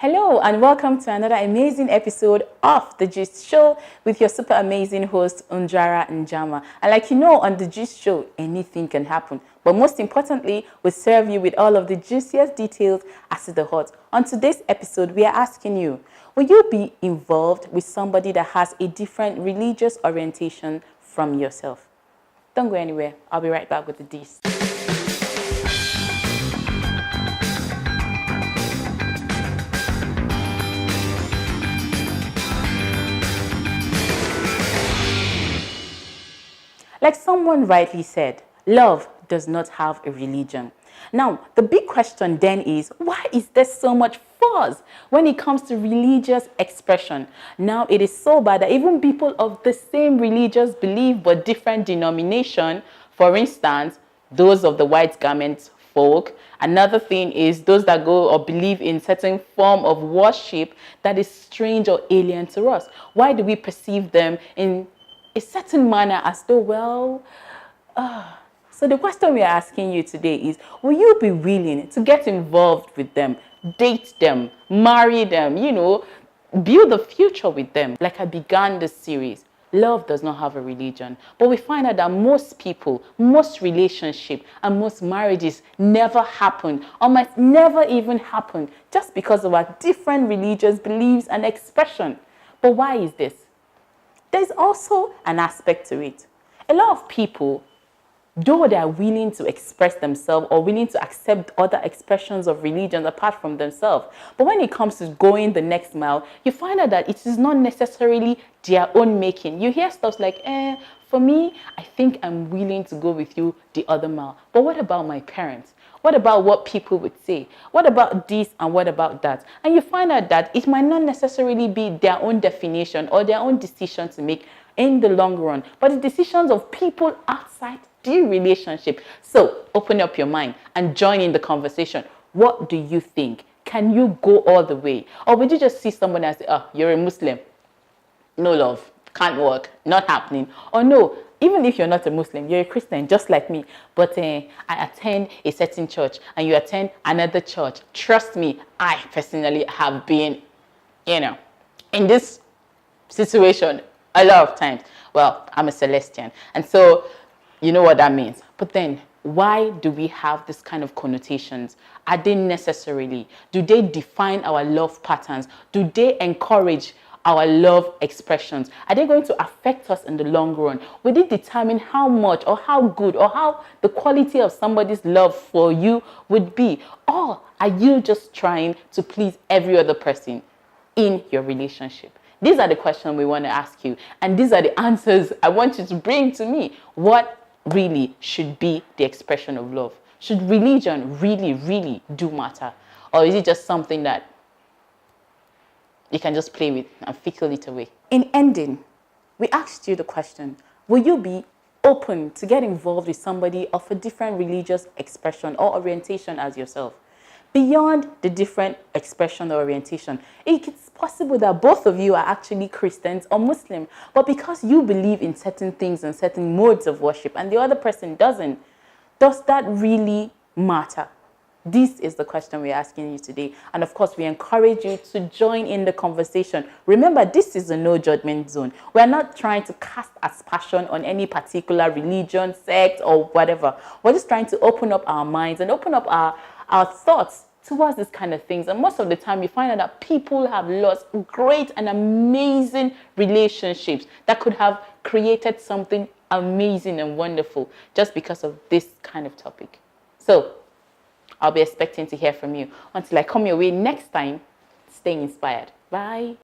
Hello and welcome to another amazing episode of The Gist Show with your super amazing host, Unjara Njama. And like you know, on The Gist Show, anything can happen. But most importantly, we serve you with all of the juiciest details as to the hot. On today's episode, we are asking you, will you be involved with somebody that has a different religious orientation from yourself? Don't go anywhere. I'll be right back with the gist. Like someone rightly said, love does not have a religion. Now, the big question then is, why is there so much fuss when it comes to religious expression? Now, it is so bad that even people of the same religious belief but different denomination, for instance, those of the white garment folk, another thing is those that go or believe in certain form of worship that is strange or alien to us. Why do we perceive them in a certain manner as though, well, so the question we are asking you today is, will you be willing to get involved with them, date them, marry them, build a future with them? Like I began this series, love does not have a religion. But we find out that most people, most relationships, and most marriages never happen or might never even happen just because of our different religious beliefs and expression. But why is this? There's also an aspect to it. A lot of people, though they are willing to express themselves or willing to accept other expressions of religion apart from themselves, but when it comes to going the next mile, you find out that it is not necessarily their own making. You hear stuff like, for me, I think I'm willing to go with you the other mile. But what about my parents? What about what people would say? What about this and what about that? And you find out that it might not necessarily be their own definition or their own decision to make in the long run, but the decisions of people outside the relationship. So open up your mind and join in the conversation. What do you think? Can you go all the way? Or would you just see someone and say, oh, you're a Muslim? No love, can't work, not happening. Or no, even if you're not a Muslim, you're a Christian just like me, but I attend a certain church and you attend another church. Trust me, I personally have been, in this situation a lot of times. Well, I'm a Celestian, and so you know what that means. But then, why do we have this kind of connotations? Are they necessarily? Do they define our love patterns? Do they encourage our love expressions? Are they going to affect us in the long run? Will it determine how much or how good or how the quality of somebody's love for you would be? Or are you just trying to please every other person in your relationship? These are the questions we want to ask you, and these are the answers I want you to bring to me. What really should be the expression of love? Should religion really, really do matter? Or is it just something that you can just play with and fickle it away? In ending, we asked you the question, will you be open to get involved with somebody of a different religious expression or orientation as yourself? Beyond the different expression or orientation, it's possible that both of you are actually Christians or Muslim, but because you believe in certain things and certain modes of worship and the other person doesn't, does that really matter? This is the question we're asking you today. And of course, we encourage you to join in the conversation. Remember, this is a no judgment zone. We're not trying to cast aspersion on any particular religion, sect, or whatever. We're just trying to open up our minds and open up our thoughts towards this kind of things. And most of the time, you find out that people have lost great and amazing relationships that could have created something amazing and wonderful just because of this kind of topic. So I'll be expecting to hear from you. Until I come your way next time, stay inspired. Bye.